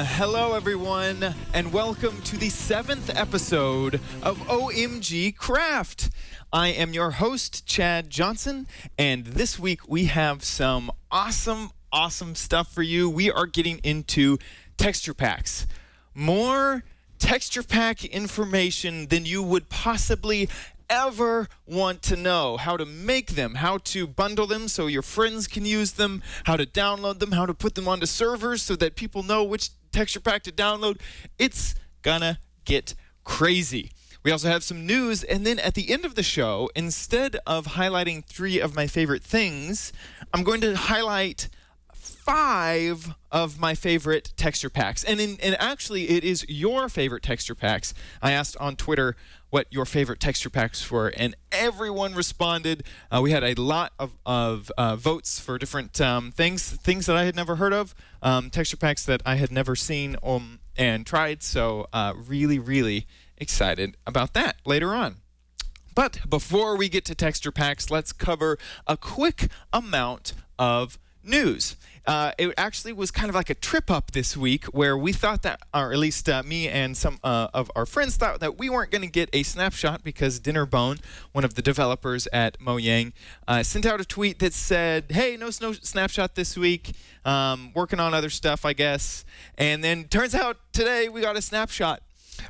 Hello, everyone, and welcome to the 7th episode of OMGcraft. I am your host, Chad Johnson, and this week we have some awesome stuff for you. We are getting into texture packs. More texture pack information than you would possibly ever want to know. How to make them, how to bundle them so your friends can use them, how to download them, how to put them onto servers so that people know which texture pack to download. It's gonna get crazy. We also have some news, and then at the end of the show, instead of highlighting 3 of my favorite things, I'm going to highlight 5 of my favorite texture packs. And actually, it is your favorite texture packs. I asked on Twitter what your favorite texture packs were, and everyone responded. We had a lot of votes for different things that I had never heard of, texture packs that I had never seen and tried. So really excited about that later on. But before we get to texture packs, let's cover a quick amount of news. It actually was kind of like a trip up this week where we thought that, or at least me and some of our friends thought that we weren't going to get a Snapshot because Dinnerbone, one of the developers at Mojang, sent out a tweet that said, hey, no Snapshot this week, working on other stuff, I guess. And then turns out today we got a Snapshot.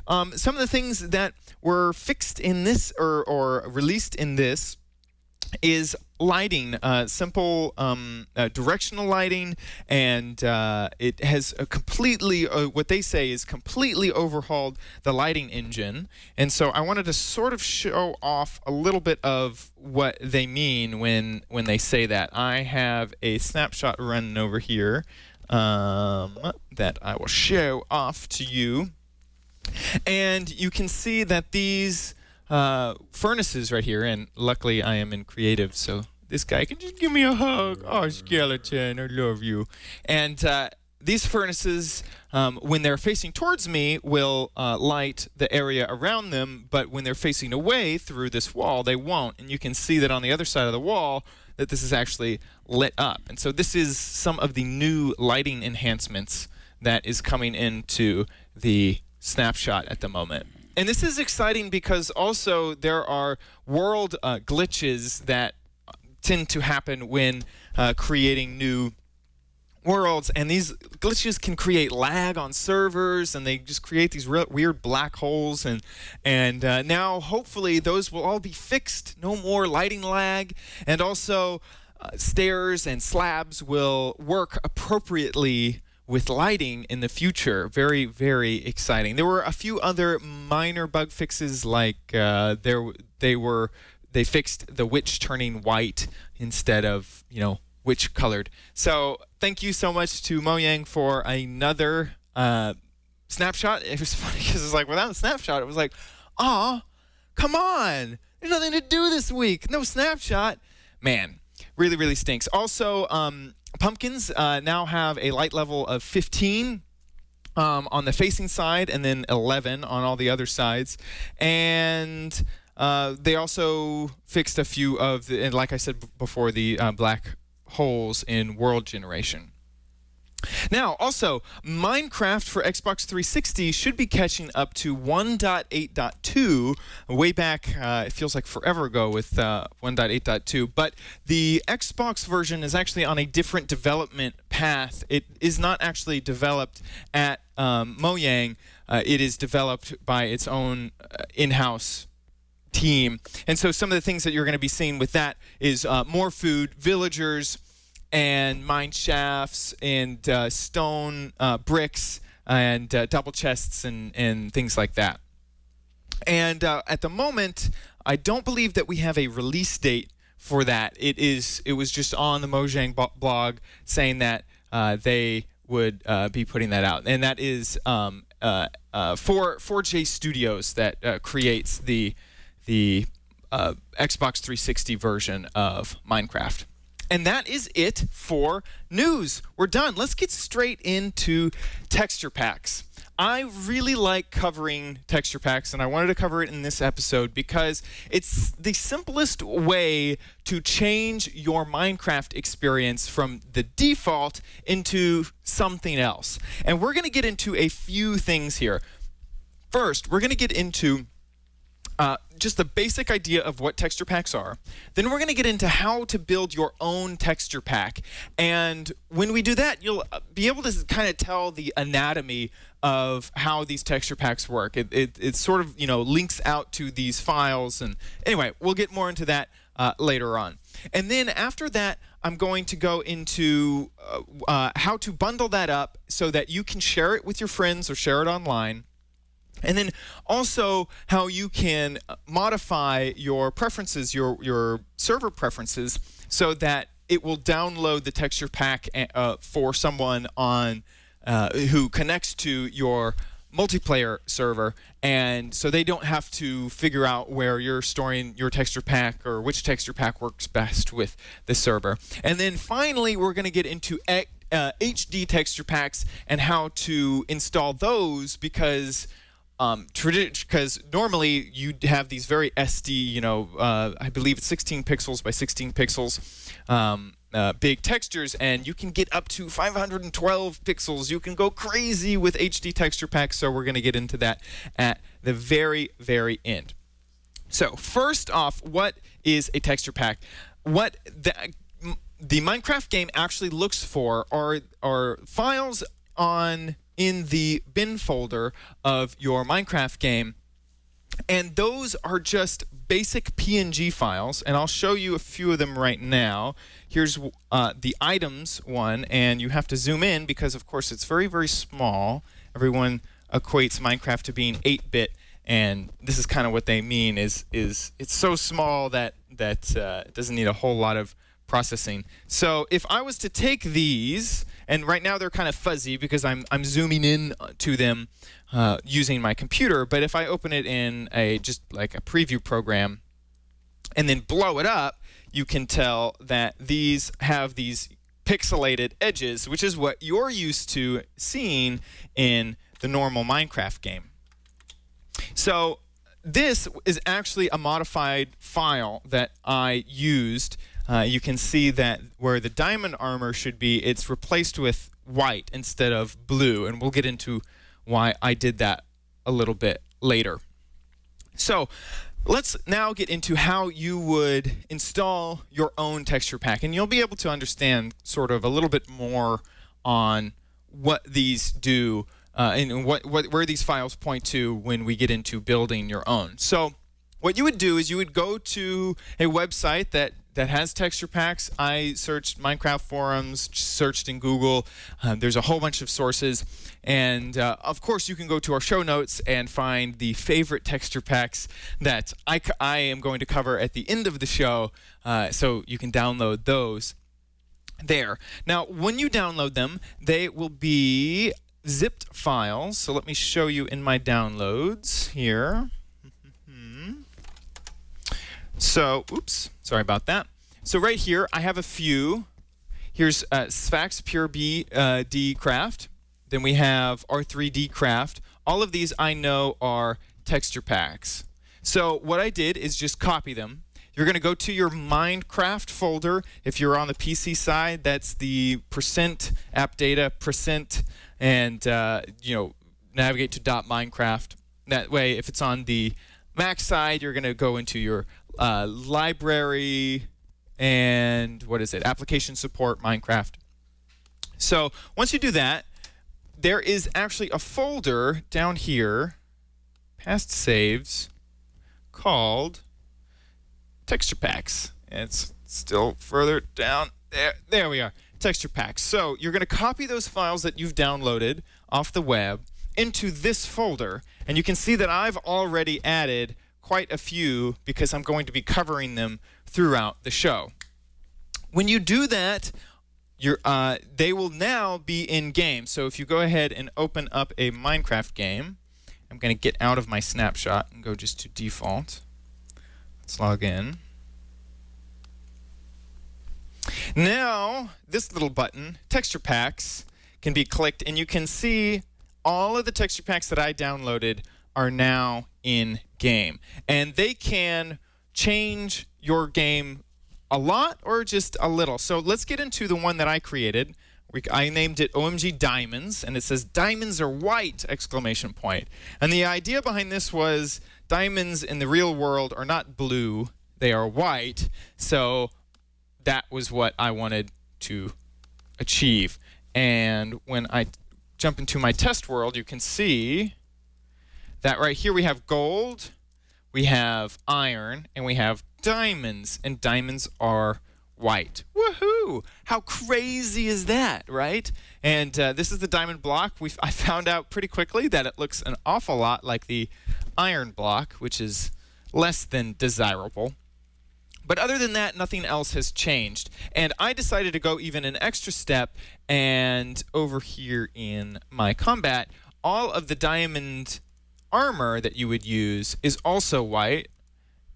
Some of the things that were fixed in this or released in this is lighting, simple directional lighting, and it has a completely, what they say is completely overhauled the lighting engine. And so I wanted to sort of show off a little bit of what they mean when they say that. I have a snapshot running over here that I will show off to you. And you can see that these furnaces right here, and luckily I am in creative, so this guy can just give me a hug. Oh, skeleton, I love you. And these furnaces, when they're facing towards me, will light the area around them, but when they're facing away through this wall, they won't. And you can see that on the other side of the wall that this is actually lit up. And so this is some of the new lighting enhancements that is coming into the Snapshot at the moment. And this is exciting because also there are world glitches that tend to happen when creating new worlds, and these glitches can create lag on servers, and they just create these weird black holes, and now hopefully those will all be fixed. No more lighting lag, and also stairs and slabs will work appropriately with lighting in the future. Very exciting. There were a few other minor bug fixes, like they fixed the witch turning white instead of witch colored. So thank you so much to Mojang for another snapshot. It was funny because it's like without a snapshot, it was like, come on, there's nothing to do this week. No snapshot, man. Really stinks. Also, pumpkins now have a light level of 15 on the facing side, and then 11 on all the other sides. And they also fixed a few of the, and like I said before, the black holes in world generation. Now, also, Minecraft for Xbox 360 should be catching up to 1.8.2. Way back, it feels like forever ago with 1.8.2. But the Xbox version is actually on a different development path. It is not actually developed at Mojang. It is developed by its own in-house team. And so some of the things that you're going to be seeing with that is more food, villagers, and mine shafts, and stone bricks, and double chests, and things like that. And at the moment, I don't believe that we have a release date for that. It was just on the Mojang blog saying that they would be putting that out, and that is 4J Studios that creates the Xbox 360 version of Minecraft. And that is it for news. We're done. Let's get straight into texture packs. I really like covering texture packs, and I wanted to cover it in this episode because it's the simplest way to change your Minecraft experience from the default into something else. And we're going to get into a few things here. First, we're going to get into just the basic idea of what texture packs are. Then we're going to get into how to build your own texture pack. And when we do that, you'll be able to kind of tell the anatomy of how these texture packs work. It sort of, links out to these files. And anyway, we'll get more into that later on. And then after that, I'm going to go into how to bundle that up so that you can share it with your friends or share it online. And then also how you can modify your preferences, your server preferences, so that it will download the texture pack for someone on who connects to your multiplayer server, and so they don't have to figure out where you're storing your texture pack or which texture pack works best with the server. And then finally, we're going to get into HD texture packs and how to install those because normally you have these very SD, I believe it's 16 pixels by 16 pixels, big textures, and you can get up to 512 pixels. You can go crazy with HD texture packs, so we're going to get into that at the very, very end. So first off, what is a texture pack? What the Minecraft game actually looks for are files in the bin folder of your Minecraft game, and those are just basic PNG files, and I'll show you a few of them right now. Here's the items one, and you have to zoom in because of course it's very, very small. Everyone equates Minecraft to being 8-bit, and this is kind of what they mean is it's so small that it doesn't need a whole lot of processing. So if I was to take these, and right now they're kind of fuzzy because I'm zooming in to them using my computer, but if I open it in just like a preview program and then blow it up, you can tell that these have these pixelated edges, which is what you're used to seeing in the normal Minecraft game. So this is actually a modified file that I used. You can see that where the diamond armor should be, it's replaced with white instead of blue, and we'll get into why I did that a little bit later. So let's now get into how you would install your own texture pack, and you'll be able to understand sort of a little bit more on what these do and where these files point to when we get into building your own. So what you would do is you would go to a website that has texture packs. I searched Minecraft forums, searched in Google. There's a whole bunch of sources. And of course, you can go to our show notes and find the favorite texture packs that I am going to cover at the end of the show, so you can download those there. Now, when you download them, they will be zipped files. So let me show you in my downloads here. So, oops, sorry about that. So right here, I have a few. Here's Sphax Pure BDcraft. Then we have R3Dcraft. All of these I know are texture packs. So what I did is just copy them. You're going to go to your Minecraft folder. If you're on the PC side, that's the %appdata%, and navigate to .minecraft. That way, if it's on the Mac side, you're going to go into your library and application support Minecraft. So once you do that, there is actually a folder down here, past saves, called texture packs. And it's still further down there. There we are, texture packs. So you're going to copy those files that you've downloaded off the web into this folder, and you can see that I've already added quite a few because I'm going to be covering them throughout the show. When you do that, they will now be in game. So if you go ahead and open up a Minecraft game, I'm going to get out of my snapshot and go just to default. Let's log in. Now, this little button, texture packs, can be clicked, and you can see all of the texture packs that I downloaded are now in game. And they can change your game a lot or just a little. So let's get into the one that I created. I named it OMG Diamonds, and it says diamonds are white! Exclamation point. And the idea behind this was diamonds in the real world are not blue, they are white. So that was what I wanted to achieve. And when I jump into my test world, you can see that right here we have gold, we have iron, and we have diamonds. And diamonds are white. Woohoo! How crazy is that, right? And this is the diamond block. I found out pretty quickly that it looks an awful lot like the iron block, which is less than desirable. But other than that, nothing else has changed. And I decided to go even an extra step, and over here in my combat, all of the diamond armor that you would use is also white,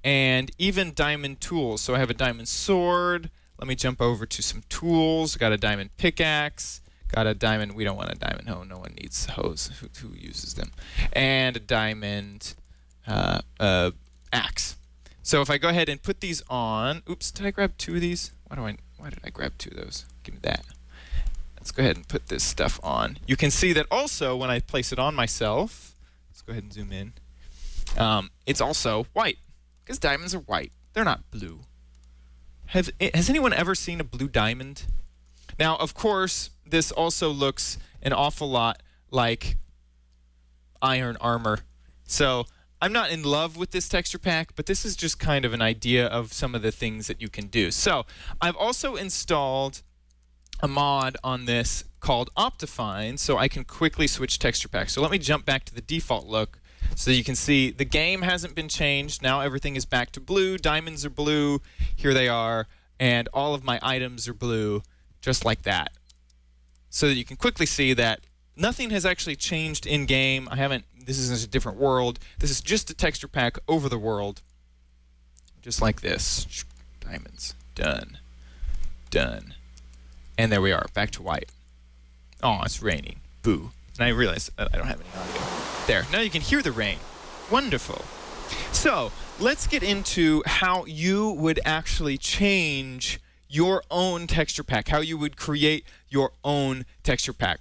and even diamond tools. So I have a diamond sword. Let me jump over to some tools. Got a diamond pickaxe. Got a diamond. We don't want a diamond hoe. No one needs hoes. Who uses them? And a diamond axe. So if I go ahead and put these on. Oops, did I grab two of these? Why did I grab two of those? Give me that. Let's go ahead and put this stuff on. You can see that also when I place it on myself. Let's go ahead and zoom in. It's also white. Because diamonds are white. They're not blue. Has anyone ever seen a blue diamond? Now, of course, this also looks an awful lot like iron armor. So I'm not in love with this texture pack, but this is just kind of an idea of some of the things that you can do. So I've also installed a mod on this called Optifine, so I can quickly switch texture packs. So let me jump back to the default look. So you can see the game hasn't been changed. Now everything is back to blue. Diamonds are blue. Here they are. And all of my items are blue, just like that. So that you can quickly see that nothing has actually changed in-game. This is a different world. This is just a texture pack over the world. Just like this. Diamonds. Done. Done. And there we are, back to white. Oh, it's raining. Boo. And I realized I don't have any audio. There. Now you can hear the rain. Wonderful. So let's get into how you would actually change your own texture pack, how you would create your own texture pack.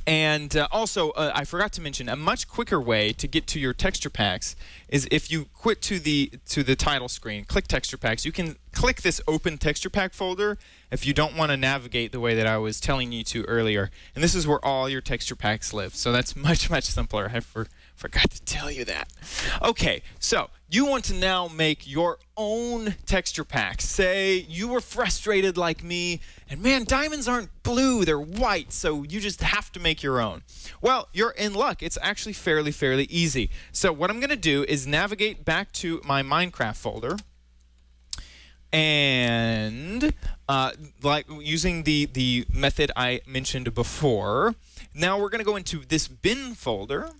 And also, I forgot to mention, a much quicker way to get to your texture packs is if you quit to the title screen, click texture packs. You can click this open texture pack folder if you don't want to navigate the way that I was telling you to earlier. And this is where all your texture packs live. So that's much, much simpler. I forgot to tell you that. Okay, so you want to now make your own texture pack. Say you were frustrated like me, and man, diamonds aren't blue, they're white, so you just have to make your own. Well, you're in luck. It's actually fairly easy. So what I'm going to do is navigate back to my Minecraft folder, and like using the method I mentioned before, now we're going to go into this bin folder.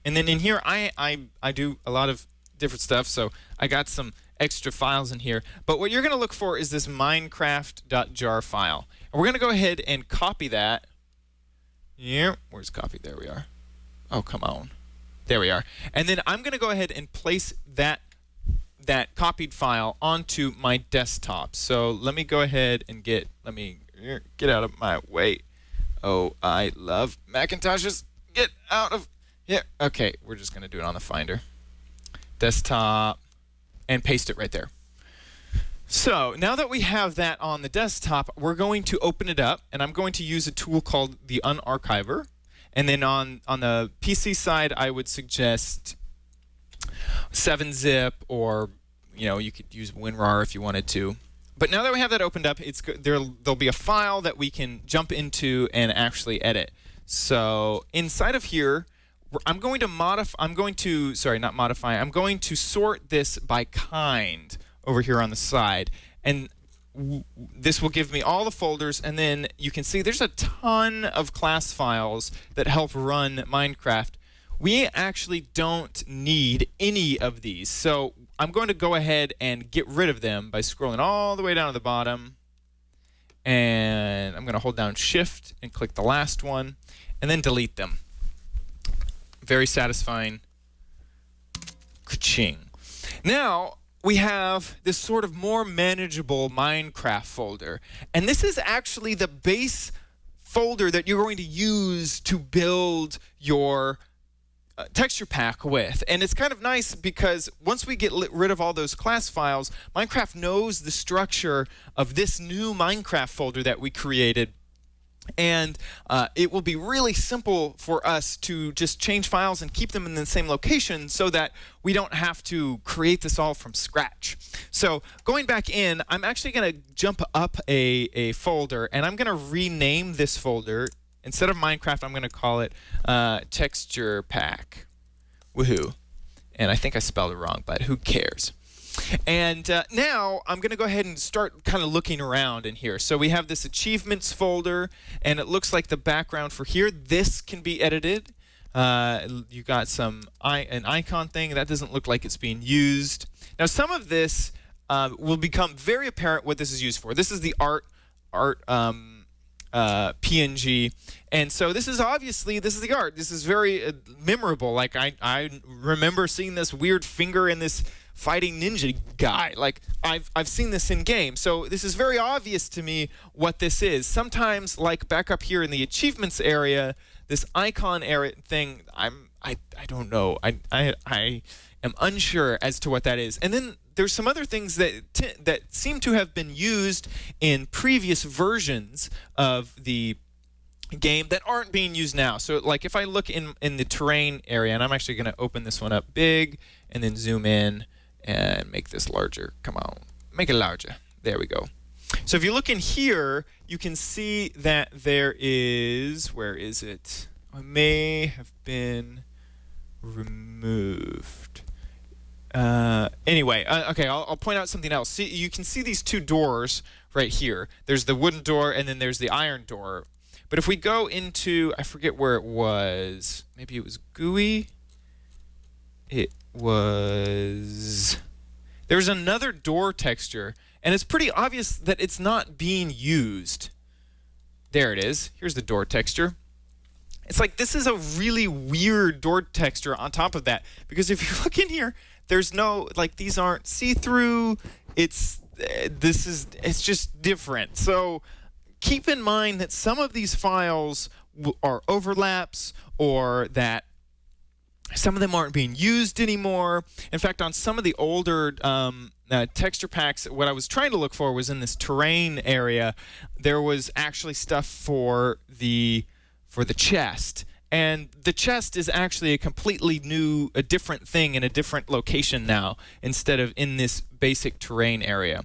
And then in here, I do a lot of different stuff, so I got some extra files in here. But what you're going to look for is this minecraft.jar file. And we're going to go ahead and copy that. Yeah, where's copy? There we are. Oh, come on. There we are. And then I'm going to go ahead and place that copied file onto my desktop. So let me go ahead and get out of my way. Oh, I love Macintoshes. Get out of... Yeah, okay, we're just going to do it on the Finder. Desktop, and paste it right there. So now that we have that on the desktop, we're going to open it up, and I'm going to use a tool called the Unarchiver. And then on the PC side, I would suggest 7-zip, or you could use WinRAR if you wanted to. But now that we have that opened up, there'll be a file that we can jump into and actually edit. So inside of here, I'm going to sort this by kind over here on the side, and this will give me all the folders, and then you can see there's a ton of class files that help run Minecraft. We actually don't need any of these, so I'm going to go ahead and get rid of them by scrolling all the way down to the bottom, and I'm going to hold down Shift and click the last one. and then delete them. Very satisfying. Ka-ching. Now, we have this sort of more manageable Minecraft folder. And this is actually the base folder that you're going to use to build your texture pack with. And it's kind of nice because once we get rid of all those class files, Minecraft knows the structure of this new Minecraft folder that we created. And it will be really simple for us to just change files and keep them in the same location so that we don't have to create this all from scratch. So going back in, I'm actually going to jump up a folder, and I'm going to rename this folder. Instead of Minecraft, I'm going to call it Texture Pack. Woohoo. And I think I spelled it wrong, but who cares? And now I'm going to go ahead and start kind of looking around in here. So we have this achievements folder, and it looks like the background for here, this can be edited. You got an icon thing. That doesn't look like it's being used. Now some of this will become very apparent what this is used for. This is the art PNG, and so this is the art. This is very memorable. Like I remember seeing this weird finger in this fighting ninja guy. Like I've seen this in game, so this is very obvious to me what this is. Sometimes, like back up here in the achievements area, this icon area thing, I don't know. I am unsure as to what that is. And then there's some other things that seem to have been used in previous versions of the game that aren't being used now. So like if I look in the terrain area, and I'm actually going to open this one up big and then zoom in and make this larger. Come on, make it larger. There we go. So if you look in here, you can see that there is, where is it? It may have been removed. Anyway, okay, I'll point out something else. See, you can see these two doors right here. There's the wooden door, and then there's the iron door. But if we go into, I forget where it was. Maybe it was GUI. There's another door texture, and it's pretty obvious that it's not being used. There it is. Here's the door texture. It's like this is a really weird door texture on top of that, because if you look in here, there's no, like, these aren't see-through. It's just different. So keep in mind that some of these files are overlaps, or that some of them aren't being used anymore. In fact, on some of the older texture packs, what I was trying to look for was in this terrain area, there was actually stuff for the chest. And the chest is actually a completely new, a different thing in a different location now, instead of in this basic terrain area.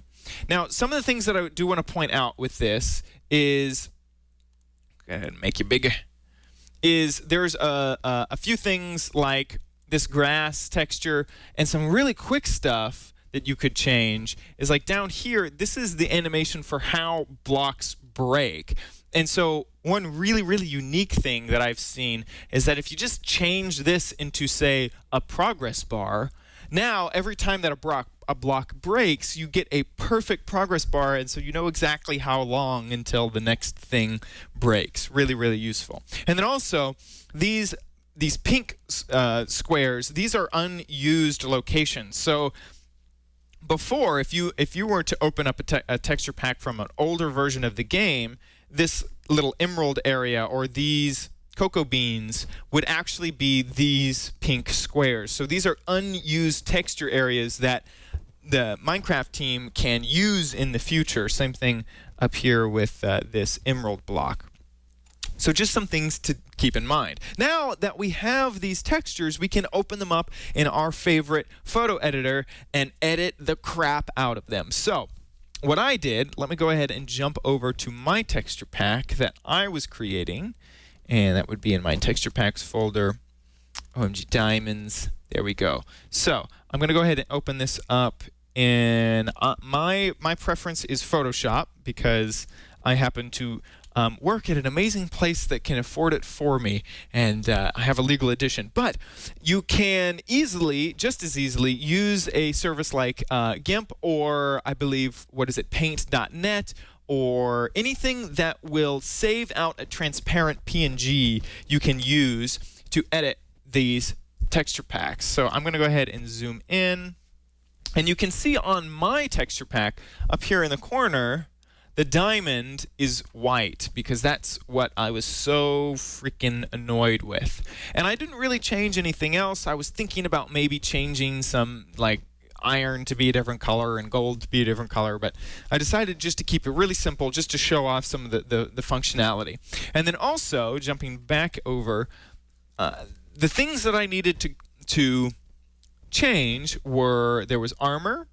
Now, some of the things that I do want to point out with this is, go ahead and make you bigger, is there's a few things like this grass texture, and some really quick stuff that you could change is like down here, this is the animation for how blocks break. And so one really, really unique thing that I've seen is that if you just change this into, say, a progress bar, now every time that a block breaks, you get a perfect progress bar, and so you know exactly how long until the next thing breaks. Really, really useful. And then also, these pink squares, these are unused locations. So before, if you were to open up a texture pack from an older version of the game, this little emerald area or these cocoa beans would actually be these pink squares. So these are unused texture areas that the Minecraft team can use in the future. Same thing up here with this emerald block. So just some things to keep in mind. Now that we have these textures, we can open them up in our favorite photo editor and edit the crap out of them. So what I did, let me go ahead and jump over to my texture pack that I was creating, and that would be in my texture packs folder, OMG Diamonds. There we go. So I'm going to go ahead and open this up in my preference is Photoshop, because I happen to work at an amazing place that can afford it for me, and I have a legal edition. But you can just as easily, use a service like GIMP, or I believe, Paint.net, or anything that will save out a transparent PNG you can use to edit these texture packs. So I'm going to go ahead and zoom in. And you can see on my texture pack up here in the corner, the diamond is white because that's what I was so freaking annoyed with. And I didn't really change anything else. I was thinking about maybe changing some like iron to be a different color and gold to be a different color, but I decided just to keep it really simple, just to show off some of the functionality. And then also, jumping back over, the things that I needed to change were, there was armor.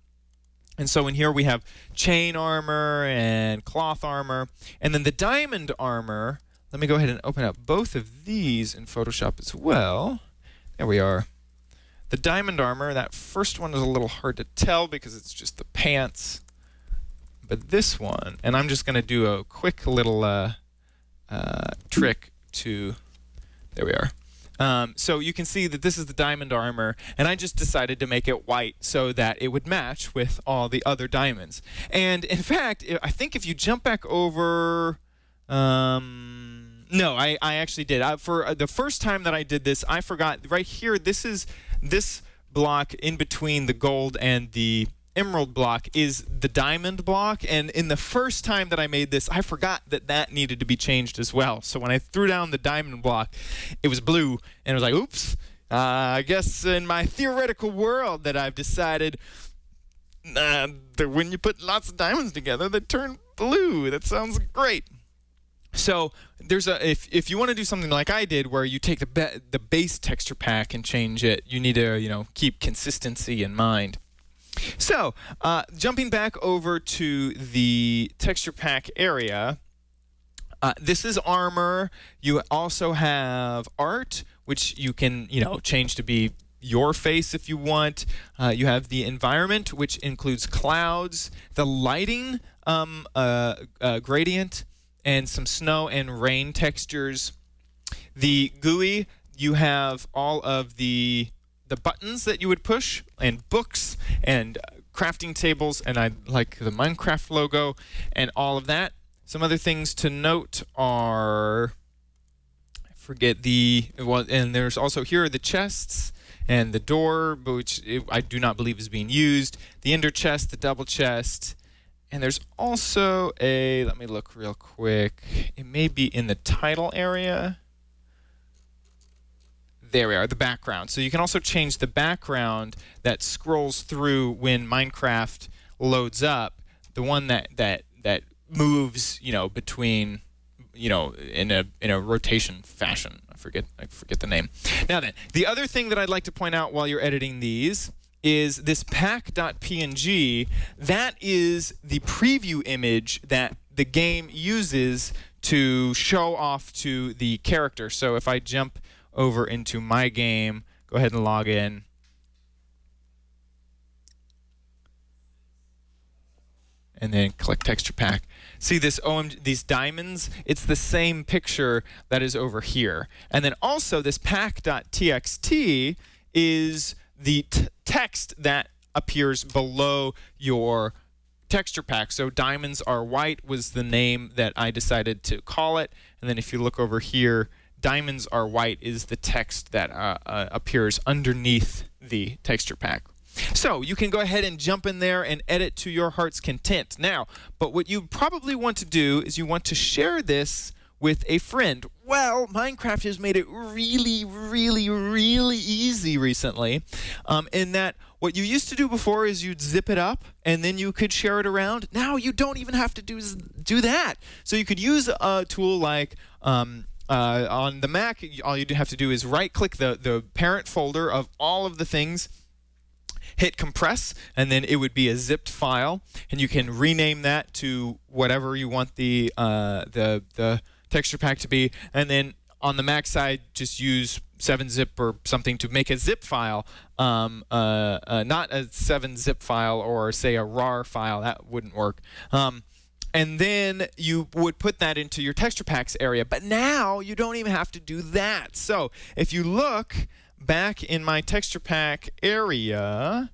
And so in here we have chain armor and cloth armor. And then the diamond armor, let me go ahead and open up both of these in Photoshop as well. There we are. The diamond armor, that first one is a little hard to tell because it's just the pants. But this one, and I'm just going to do a quick little trick to, there we are. So you can see that this is the diamond armor, and I just decided to make it white so that it would match with all the other diamonds. And in fact, I think if you jump back over, no, I actually did. For the first time that I did this, I forgot right here. This is this block in between the gold and the emerald block is the diamond block, and in the first time that I made this, I forgot that that needed to be changed as well. So when I threw down the diamond block, it was blue, and I was like, oops, I guess in my theoretical world that I've decided that when you put lots of diamonds together, they turn blue. That sounds great. So there's if you want to do something like I did, where you take the base texture pack and change it, you need to keep consistency in mind. So, jumping back over to the texture pack area, this is armor. You also have art, which you can, change to be your face if you want. You have the environment, which includes clouds, the lighting gradient, and some snow and rain textures. The GUI, you have all of the buttons that you would push, and books, and crafting tables, and I like the Minecraft logo, and all of that. Some other things to note are, and there's also here are the chests, and the door, which I do not believe is being used, the ender chest, the double chest, and there's also let me look real quick, it may be in the title area. There we are, the background. So you can also change the background that scrolls through when Minecraft loads up, the one that moves, between, in a rotation fashion. I forget the name. Now then, the other thing that I'd like to point out while you're editing these is this pack.png. That is the preview image that the game uses to show off to the character. So if I jump over into my game, go ahead and log in. And then click texture pack. See this these diamonds? It's the same picture that is over here. And then also this pack.txt is the text that appears below your texture pack. So diamonds are white was the name that I decided to call it. And then if you look over here, diamonds are white is the text that appears underneath the texture pack. So you can go ahead and jump in there and edit to your heart's content. Now, but what you probably want to do is you want to share this with a friend. Well, Minecraft has made it really, really, really easy recently, in that what you used to do before is you'd zip it up and then you could share it around. Now you don't even have to do that. So you could use a tool like on the Mac, all you have to do is right-click the parent folder of all of the things, hit compress, and then it would be a zipped file, and you can rename that to whatever you want the texture pack to be, and then on the Mac side, just use 7-zip or something to make a zip file, not a 7-zip file or say a RAR file. That wouldn't work. And then you would put that into your texture packs area. But now you don't even have to do that. So if you look back in my texture pack area,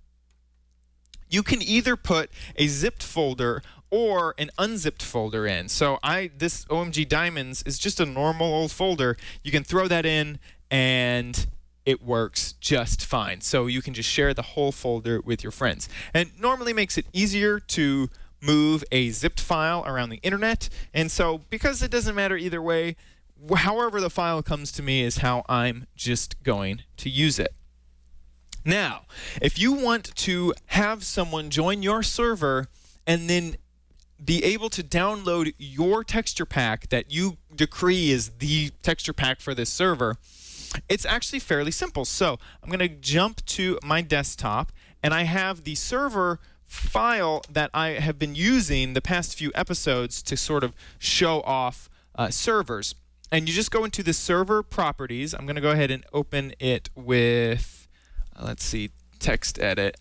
you can either put a zipped folder or an unzipped folder in. So this OMG Diamonds is just a normal old folder. You can throw that in and it works just fine. So you can just share the whole folder with your friends. And normally makes it easier to move a zipped file around the internet. And so because it doesn't matter either way, however the file comes to me is how I'm just going to use it. Now, if you want to have someone join your server and then be able to download your texture pack that you decree is the texture pack for this server, it's actually fairly simple. So I'm going to jump to my desktop, and I have the server file that I have been using the past few episodes to sort of show off servers. And you just go into the server properties. I'm going to go ahead and open it with, let's see, text edit.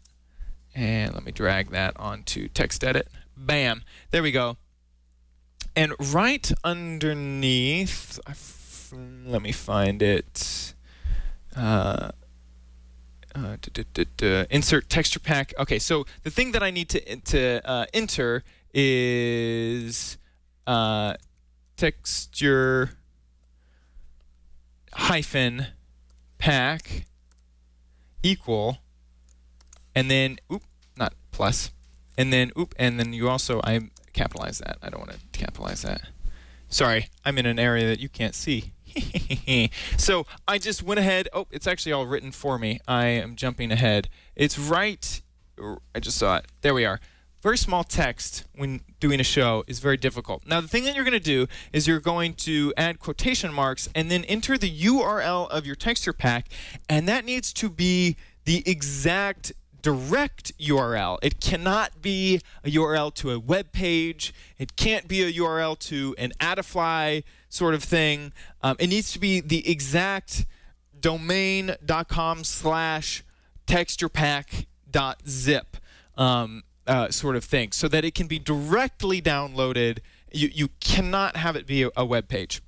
And let me drag that onto text edit. Bam. There we go. And right underneath, let me find it. Insert texture pack. Okay, so the thing that I need to enter is texture hyphen pack equal, and then not plus, and then you also, I capitalize that. I don't want to capitalize that. Sorry, I'm in an area that you can't see. So I just went ahead. Oh, it's actually all written for me. I am jumping ahead. It's right. I just saw it. There we are. Very small text when doing a show is very difficult. Now, the thing that you're going to do is you're going to add quotation marks and then enter the URL of your texture pack, and that needs to be the exact direct URL. It cannot be a URL to a web page. It can't be a URL to an Adafly sort of thing. It needs to be the exact domain.com/texturepack.zip sort of thing, so that it can be directly downloaded. You cannot have it be a web page.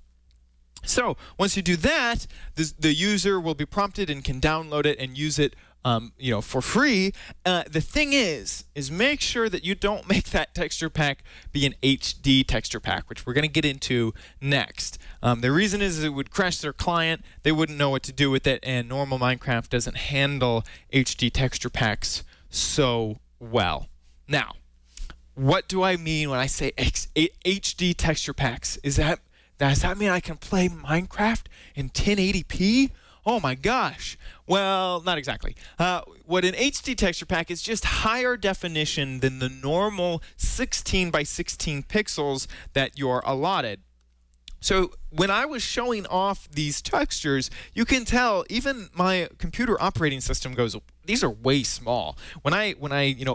So once you do that, the user will be prompted and can download it and use it for free. The thing is make sure that you don't make that texture pack be an HD texture pack, which we're going to get into next. The reason is it would crash their client. They wouldn't know what to do with it, and normal Minecraft doesn't handle HD texture packs so well. Now, what do I mean when I say HD texture packs? Does that mean I can play Minecraft in 1080p? Oh my gosh. Well, not exactly. What an HD texture pack is just higher definition than the normal 16 by 16 pixels that you're allotted. So when I was showing off these textures, you can tell even my computer operating system goes, these are way small. When I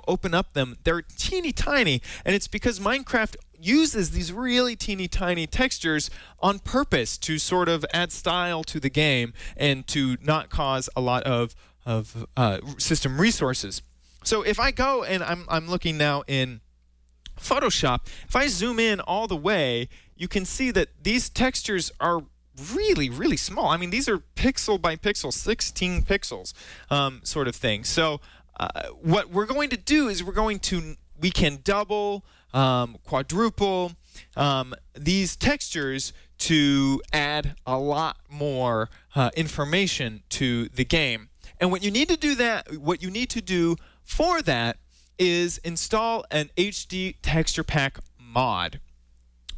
open up them, they're teeny tiny, and it's because Minecraft uses these really teeny tiny textures on purpose to sort of add style to the game and to not cause a lot of system resources. So if I go and I'm looking now in Photoshop, if I zoom in all the way, you can see that these textures are really, really small. I mean, these are pixel by pixel, 16 pixels sort of thing. So what we're going to do is we can double, quadruple these textures to add a lot more information to the game. And what you need to do for that is install an HD texture pack mod.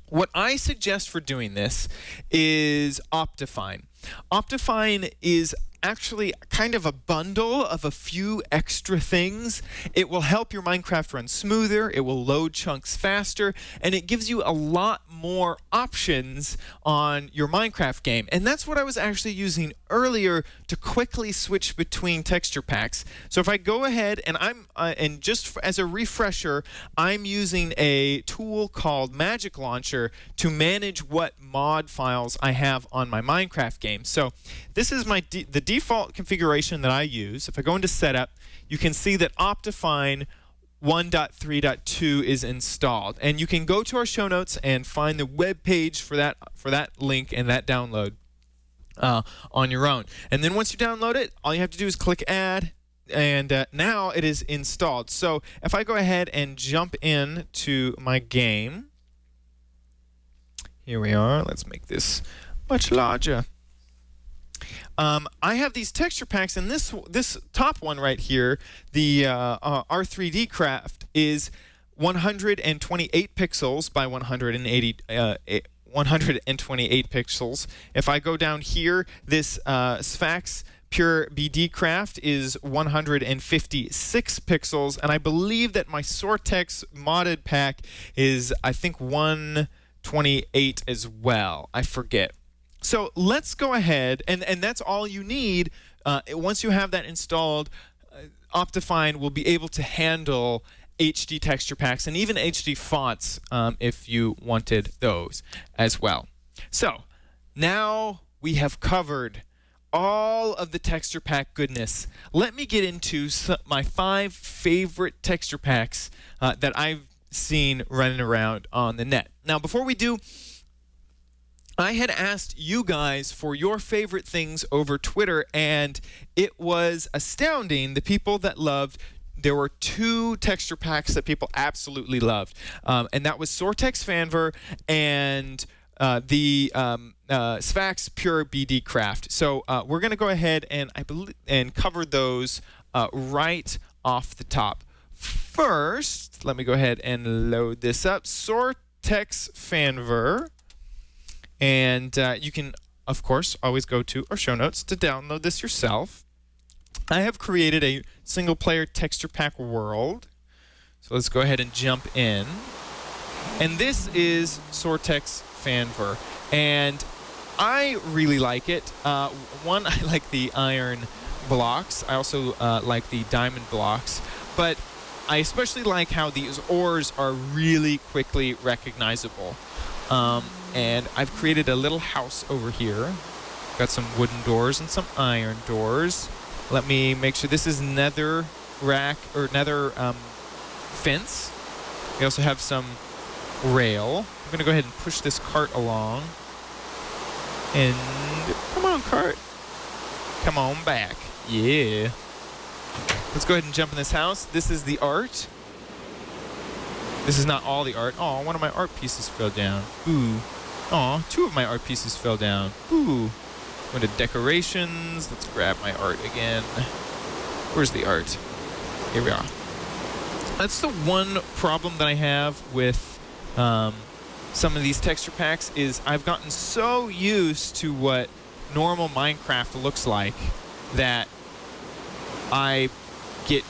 What I suggest for doing this is Optifine. Optifine is actually kind of a bundle of a few extra things. It will help your Minecraft run smoother, it will load chunks faster, and it gives you a lot more options on your Minecraft game. And that's what I was actually using earlier to quickly switch between texture packs. So if I go ahead and and just as a refresher, I'm using a tool called Magic Launcher to manage what mod files I have on my Minecraft game. So this is the default configuration that I use. If I go into Setup, you can see that Optifine 1.3.2 is installed, and you can go to our show notes and find the web page for that link and that download on your own. And then once you download it, all you have to do is click Add, and now it is installed. So if I go ahead and jump in to my game, here we are. Let's make this much larger. I have these texture packs, and this top one right here, the R3Dcraft, is 128 pixels by 128 pixels. If I go down here, this Sphax Pure BDcraft is 156 pixels, and I believe that my Sortex modded pack is, I think, 128 as well. I forget. So let's go ahead, and that's all you need. Once you have that installed, Optifine will be able to handle HD texture packs and even HD fonts if you wanted those as well. So now we have covered all of the texture pack goodness. Let me get into my 5 favorite texture packs that I've seen running around on the net. Now, before we do, I had asked you guys for your favorite things over Twitter, and it was astounding the people that loved. There were 2 texture packs that people absolutely loved, and that was Sortex Fanver and the Sphax Pure BDcraft. So we're going to go ahead and cover those right off the top. First, let me go ahead and load this up. Sortex Fanver. And you can, of course, always go to our show notes to download this yourself. I have created a single-player texture pack world. So let's go ahead and jump in. And this is Sortex Fanver. And I really like it. One, I like the iron blocks. I also like the diamond blocks. But I especially like how these ores are really quickly recognizable. And I've created a little house over here. Got some wooden doors and some iron doors. Let me make sure this is nether rack or nether fence. We also have some rail. I'm gonna go ahead and push this cart along. And come on, cart. Come on back. Yeah. Let's go ahead and jump in this house. This is the art. This is not all the art. Oh, one of my art pieces fell down. Ooh. Aw, 2 of my art pieces fell down. Ooh. Go to decorations. Let's grab my art again. Where's the art? Here we are. That's the one problem that I have with some of these texture packs is I've gotten so used to what normal Minecraft looks like that I get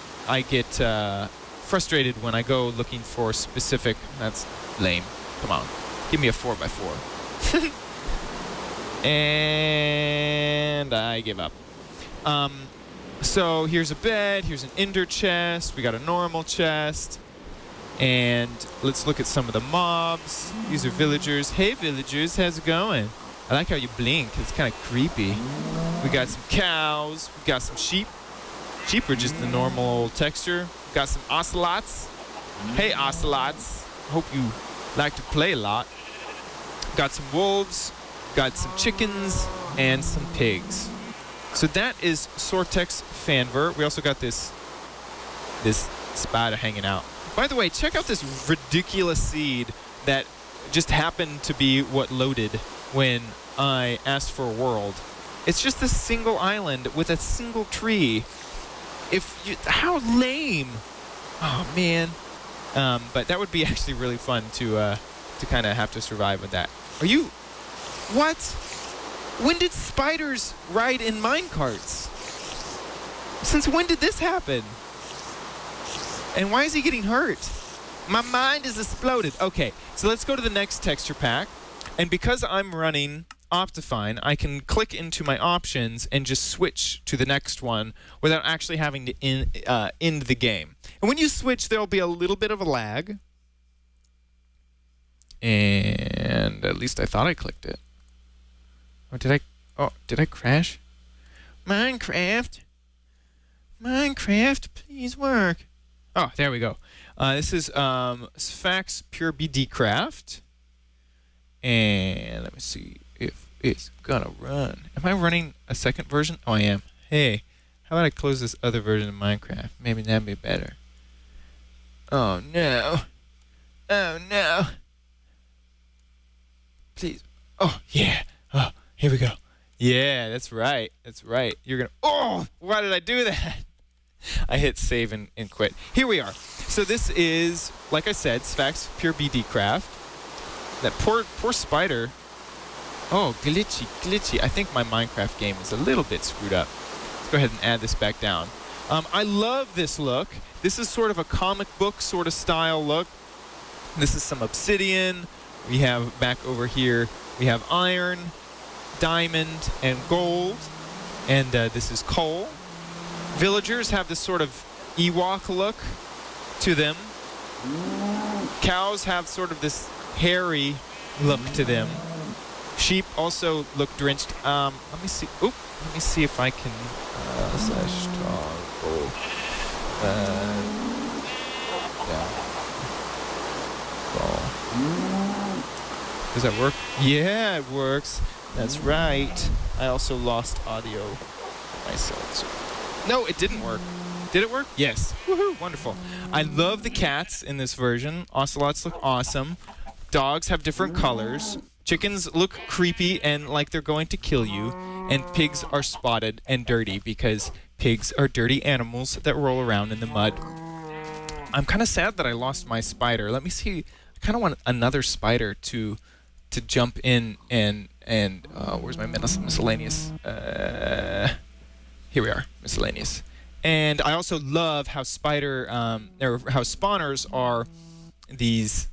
frustrated when I go looking for specific. That's lame. Come on. Give me a 4x4. And I give up. So here's a bed. Here's an ender chest. We got a normal chest. And let's look at some of the mobs. These are villagers. Hey, villagers. How's it going? I like how you blink. It's kind of creepy. We got some cows. We got some sheep. Sheep are just the normal texture. Got some ocelots. Hey, ocelots. Hope you like to play a lot. Got some wolves, got some chickens, and some pigs. So that is Sortex Fanver. We also got this spider hanging out. By the way, check out this ridiculous seed that just happened to be what loaded when I asked for a world. It's just a single island with a single tree. How lame! Oh man. But that would be actually really fun to kind of have to survive with that. What? When did spiders ride in minecarts? Since when did this happen? And why is he getting hurt? My mind is exploded. Okay, so let's go to the next texture pack. And because I'm running Optifine, I can click into my options and just switch to the next one without actually having to end the game. And when you switch, there'll be a little bit of a lag. And at least I thought I clicked it. Or did I crash? Minecraft, please work. Oh, there we go. This is Sphax Pure BDcraft. And let me see if it's gonna run. Am I running a second version? Oh, I am. Hey, How about I close this other version of Minecraft? Maybe that'd be better. Oh no. Oh no. Please. Oh yeah. Oh, here we go. Yeah, that's right. That's right. You're gonna. Oh, why did I do that? I hit save and quit. Here we are. So this is, like I said, Sphax Pure BDcraft. That poor spider. Oh, glitchy. I think my Minecraft game is a little bit screwed up. Let's go ahead and add this back down. I love this look. This is sort of a comic book sort of style look. This is some obsidian. We have back over here, we have iron, diamond, and gold. And this is coal. Villagers have this sort of Ewok look to them. Cows have sort of this hairy look to them. Sheep also look drenched. Let me see. Oop. Let me see if I can slash toggle. Yeah. Does that work? Yeah, it works. That's right. I also lost audio myself. So. No, it didn't work. Did it work? Yes. Woohoo! Wonderful. I love the cats in this version. Ocelots look awesome. Dogs have different colors. Chickens look creepy and like they're going to kill you. And pigs are spotted and dirty because pigs are dirty animals that roll around in the mud. I'm kind of sad that I lost my spider. Let me see. I kind of want another spider to jump in and where's my miscellaneous? Here we are, miscellaneous. And I also love how how spawners are these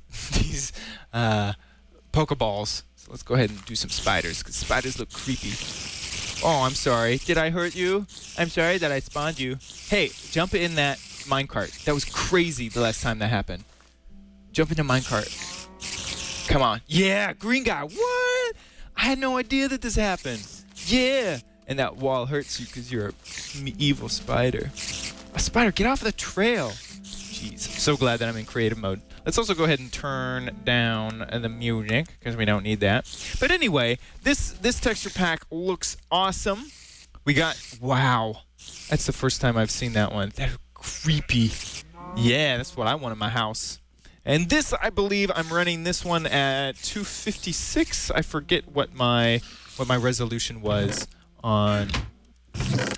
Pokeballs. So let's go ahead and do some spiders, because spiders look creepy. Oh, I'm sorry. Did I hurt you? I'm sorry that I spawned you. Hey, jump in that minecart. That was crazy the last time that happened. Jump into minecart. Come on. Yeah, green guy. What? I had no idea that this happened. Yeah. And that wall hurts you because you're an evil spider. A spider, get off the trail. Jeez, I'm so glad that I'm in creative mode. Let's also go ahead and turn down the music because we don't need that. But anyway, this texture pack looks awesome. We got, wow. That's the first time I've seen that one. That's creepy. Yeah, that's what I want in my house. And this, I believe, I'm running this one at 256. I forget what my resolution was on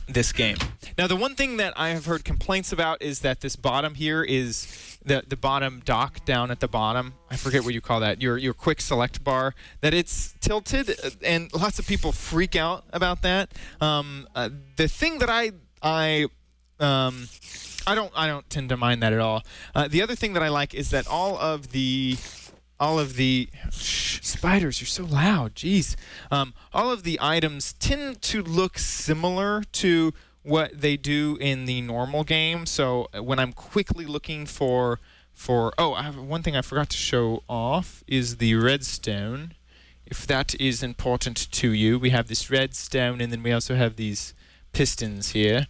this game. Now, the one thing that I have heard complaints about is that this bottom here is the bottom dock down at the bottom. I forget what you call that. Your quick select bar. That it's tilted, and lots of people freak out about that. The thing that I don't tend to mind that at all. The other thing that I like is that all of the spiders, you're so loud. Jeez. All of the items tend to look similar to what they do in the normal game. So when I'm quickly looking for one thing I forgot to show off is the redstone. If that is important to you, we have this redstone, and then we also have these pistons here.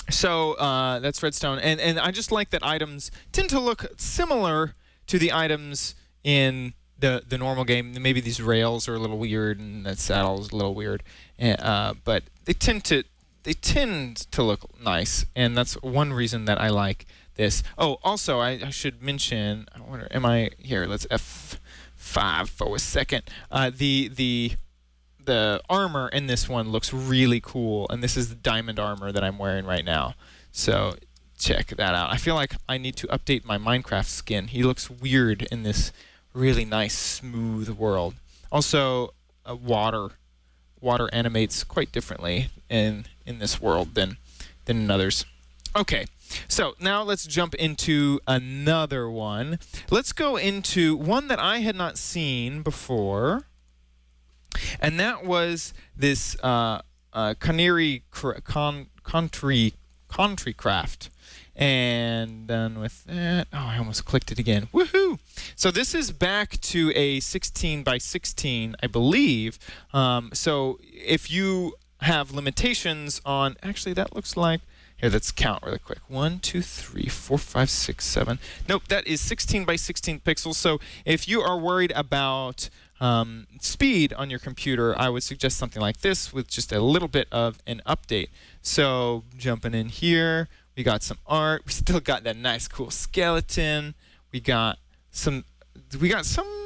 So that's redstone, and I just like that items tend to look similar to the items in the normal game. Maybe these rails are a little weird, and that saddle is a little weird, but they tend to look nice, and that's one reason that I like this. Oh, also I should mention. I wonder, am I here? Let's F5 for a second. The armor in this one looks really cool, and this is the diamond armor that I'm wearing right now. So check that out. I feel like I need to update my Minecraft skin. He looks weird in this really nice, smooth world. Also, water animates quite differently in this world than in others. Okay, so now let's jump into another one. Let's go into one that I had not seen before, and that was this Country Craft. And done with that. Oh, I almost clicked it again. Woohoo! So this is back to a 16 by 16, I believe. So if you have limitations on, actually that looks like Here, let's count really quick. 1, 2, 3, 4, 5, 6, 7. Nope, that is 16 by 16 pixels. So if you are worried about speed on your computer, I would suggest something like this with just a little bit of an update. So jumping in here, we got some art. We still got that nice, cool skeleton. We got some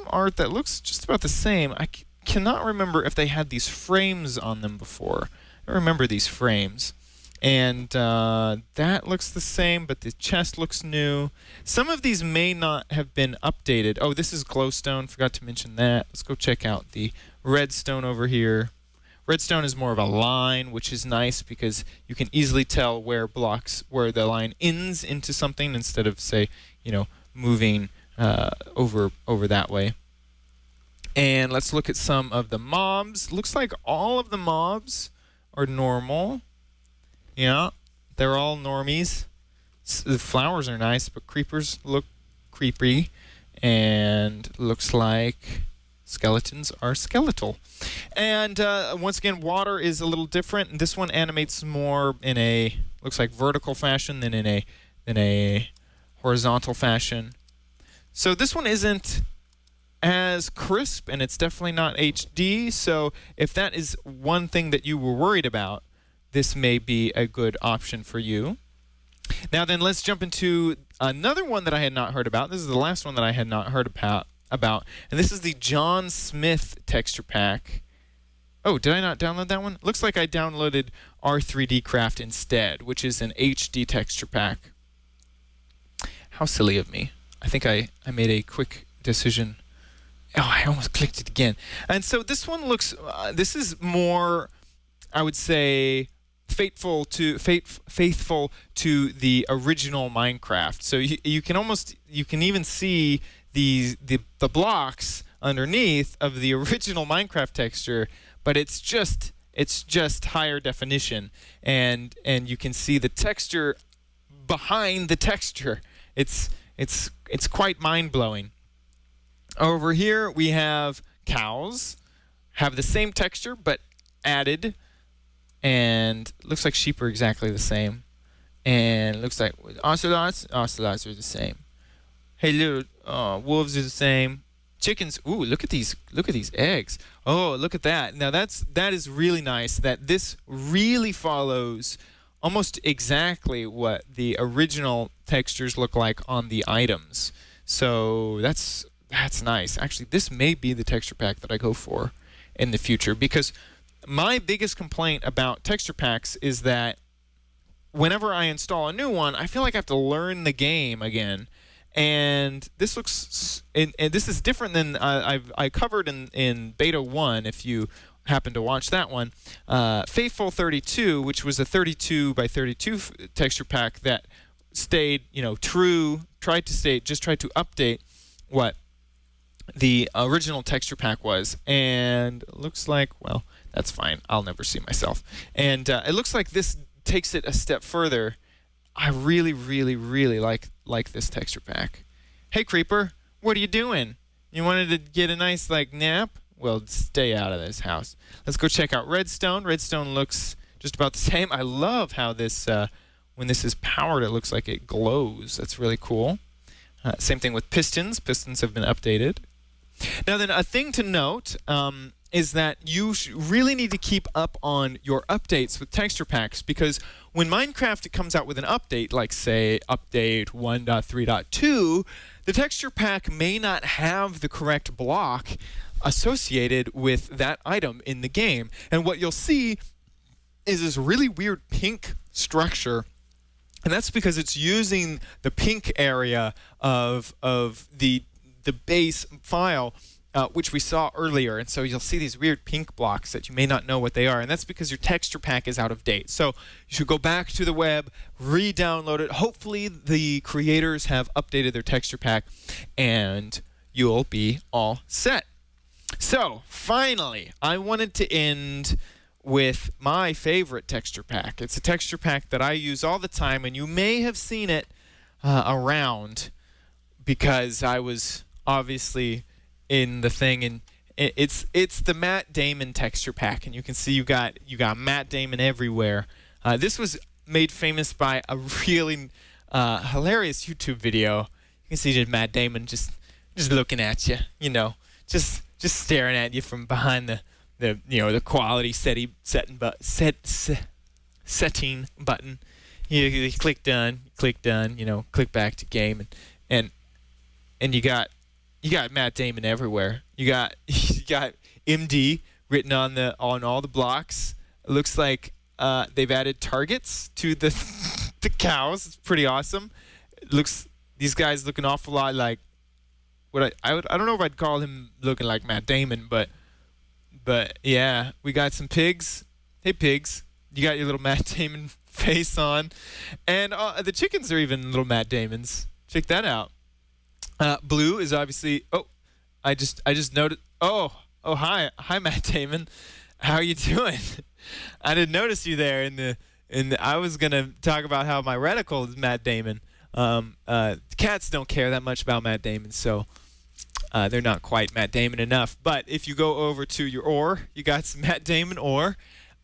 art that looks just about the same. I cannot remember if they had these frames on them before. I remember these frames. And that looks the same, but the chest looks new. Some of these may not have been updated. Oh, this is glowstone. Forgot to mention that. Let's go check out the redstone over here. Redstone is more of a line, which is nice because you can easily tell where the line ends into something instead of, say, moving over that way. And let's look at some of the mobs. Looks like all of the mobs are normal. Yeah, they're all normies. The flowers are nice, but creepers look creepy. And looks like skeletons are skeletal. And once again, water is a little different. This one animates more in a, looks like vertical fashion than in a horizontal fashion. So this one isn't as crisp, and it's definitely not HD. So if that is one thing that you were worried about, this may be a good option for you. Now then, let's jump into another one that I had not heard about. This is the last one that I had not heard about. And this is the John Smith texture pack. Oh, did I not download that one? Looks like I downloaded BDcraft instead, which is an HD texture pack. How silly of me. I think I made a quick decision. Oh, I almost clicked it again. And so this one looks, this is more, I would say, faithful to the original Minecraft. So you can even see the blocks underneath of the original Minecraft texture, but it's just higher definition, and you can see the texture behind the texture. It's quite mind-blowing. Over here we have cows, have the same texture but added. And looks like sheep are exactly the same. And looks like ocelots are the same. Hey, little wolves are the same. Chickens, ooh, look at these eggs. Oh, look at that. Now that is really nice that this really follows almost exactly what the original textures look like on the items. So that's nice. Actually, this may be the texture pack that I go for in the future, because my biggest complaint about texture packs is that whenever I install a new one, I feel like I have to learn the game again. And this looks, and this is different than I covered in Beta 1, if you happen to watch that one. Faithful 32, which was a 32 by 32 texture pack that stayed, true, tried to update what the original texture pack was. And it looks like, well, that's fine. I'll never see myself. And it looks like this takes it a step further. I really, really, really like this texture pack. Hey, Creeper, what are you doing? You wanted to get a nice, nap? Well, stay out of this house. Let's go check out Redstone. Redstone looks just about the same. I love how this, when this is powered, it looks like it glows. That's really cool. Same thing with pistons. Pistons have been updated. Now then, a thing to note is that you really need to keep up on your updates with texture packs, because when Minecraft comes out with an update, like say update 1.3.2, the texture pack may not have the correct block associated with that item in the game. And what you'll see is this really weird pink structure. And that's because it's using the pink area of the base file, which we saw earlier. And so you'll see these weird pink blocks that you may not know what they are. And that's because your texture pack is out of date. So you should go back to the web, re-download it. Hopefully the creators have updated their texture pack, and you'll be all set. So finally, I wanted to end with my favorite texture pack. It's a texture pack that I use all the time, and you may have seen it around because I was obviously in the thing, and it's the Matt Damon texture pack, and you can see you got Matt Damon everywhere. This was made famous by a really hilarious YouTube video. You can see just Matt Damon just looking at you, just staring at you from behind the quality setting button. You click done, click back to game, and you got Matt Damon everywhere. You got MD written on all the blocks. It looks like they've added targets to the the cows. It's pretty awesome. These guys look an awful lot like what I don't know if I'd call him looking like Matt Damon, but yeah, we got some pigs. Hey pigs, you got your little Matt Damon face on, and the chickens are even little Matt Damons. Check that out. Blue is obviously. Oh, I just noticed. Oh, hi Matt Damon. How are you doing? I didn't notice you there in the. I was gonna talk about how my reticle is Matt Damon. Cats don't care that much about Matt Damon, so they're not quite Matt Damon enough. But if you go over to your ore, you got some Matt Damon ore.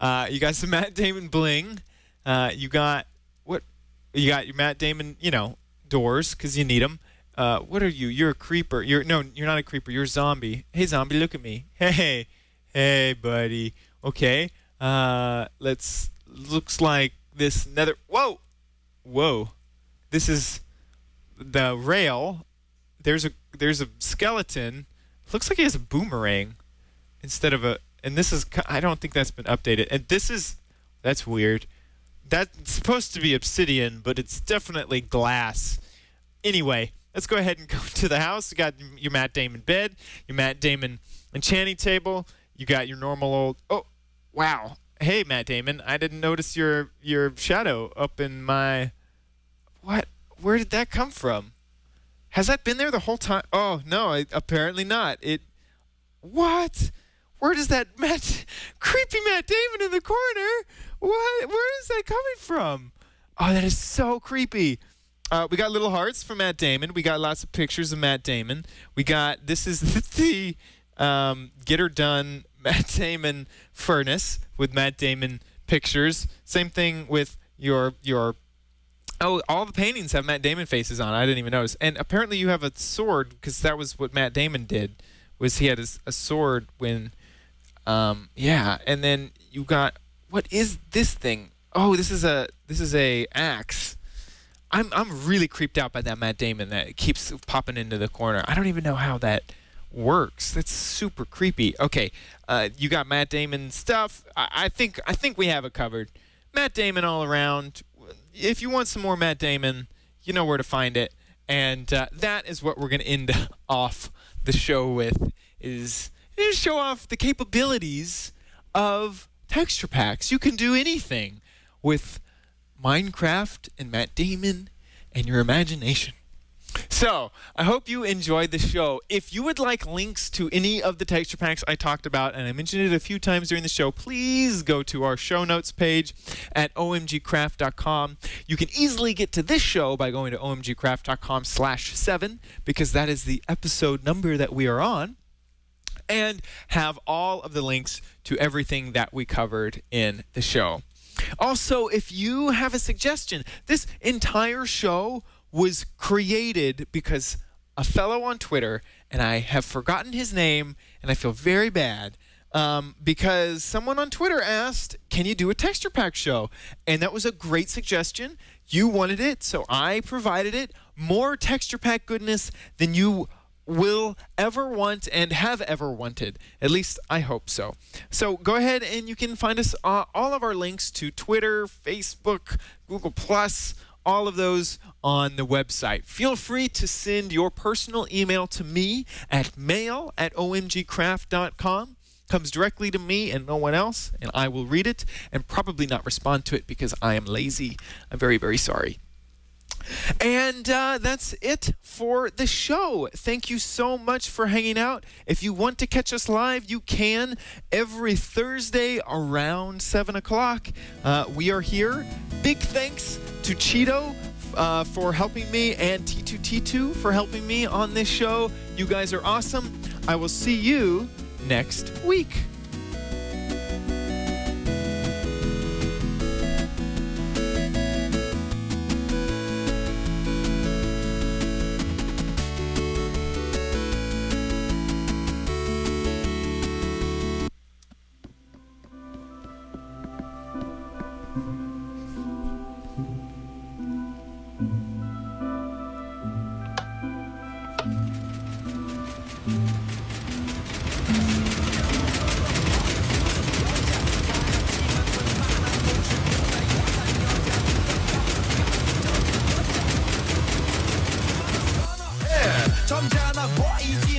You got some Matt Damon bling. You got your Matt Damon, doors, because you need them. What are you? You're a creeper. You're not a creeper. You're a zombie. Hey, zombie, look at me. Hey, buddy. Okay. Looks like this nether. Whoa. This is the rail. There's a skeleton. Looks like he has a boomerang instead of a. And this is. I don't think that's been updated. And that's weird. That's supposed to be obsidian, but it's definitely glass. Anyway, let's go ahead and go to the house. You got your Matt Damon bed, your Matt Damon enchanting table. You got your normal old. Oh, wow. Hey, Matt Damon. I didn't notice your shadow up in my. What? Where did that come from? Has that been there the whole time? Oh no, apparently not. What? Where does that creepy Matt Damon in the corner? What? Where is that coming from? Oh, that is so creepy. We got little hearts from Matt Damon. We got lots of pictures of Matt Damon. This is the Get Her Done Matt Damon furnace with Matt Damon pictures. Same thing with your. Oh, all the paintings have Matt Damon faces on. I didn't even notice. And apparently you have a sword, because that was what Matt Damon did. Was he had a sword when. Yeah, and then you got. What is this thing? Oh, this is a axe. I'm really creeped out by that Matt Damon that keeps popping into the corner. I don't even know how that works. That's super creepy. Okay, you got Matt Damon stuff. I think we have it covered. Matt Damon all around. If you want some more Matt Damon, you know where to find it. And that is what we're going to end off the show with, is show off the capabilities of texture packs. You can do anything with Minecraft and Matt Damon and your imagination. So, I hope you enjoyed the show. If you would like links to any of the texture packs I talked about, and I mentioned it a few times during the show, please go to our show notes page at OMGcraft.com. You can easily get to this show by going to OMGcraft.com/7, because that is the episode number that we are on, and have all of the links to everything that we covered in the show. Also, if you have a suggestion, this entire show was created because a fellow on Twitter, and I have forgotten his name, and I feel very bad, because someone on Twitter asked, can you do a texture pack show? And that was a great suggestion. You wanted it, so I provided it. More texture pack goodness than you will ever want and have ever wanted. At least I hope so. So go ahead and you can find us all of our links to Twitter, Facebook, Google+, all of those on the website. Feel free to send your personal email to me at mail@omgcraft.com. Comes directly to me and no one else, and I will read it and probably not respond to it because I am lazy. I'm very, very sorry. And that's it for the show. Thank you so much for hanging out. If you want to catch us live, you can every Thursday around 7 o'clock. We are here. Big thanks to Cheeto for helping me, and T2T2 for helping me on this show. You guys are awesome. I will see you next week.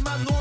my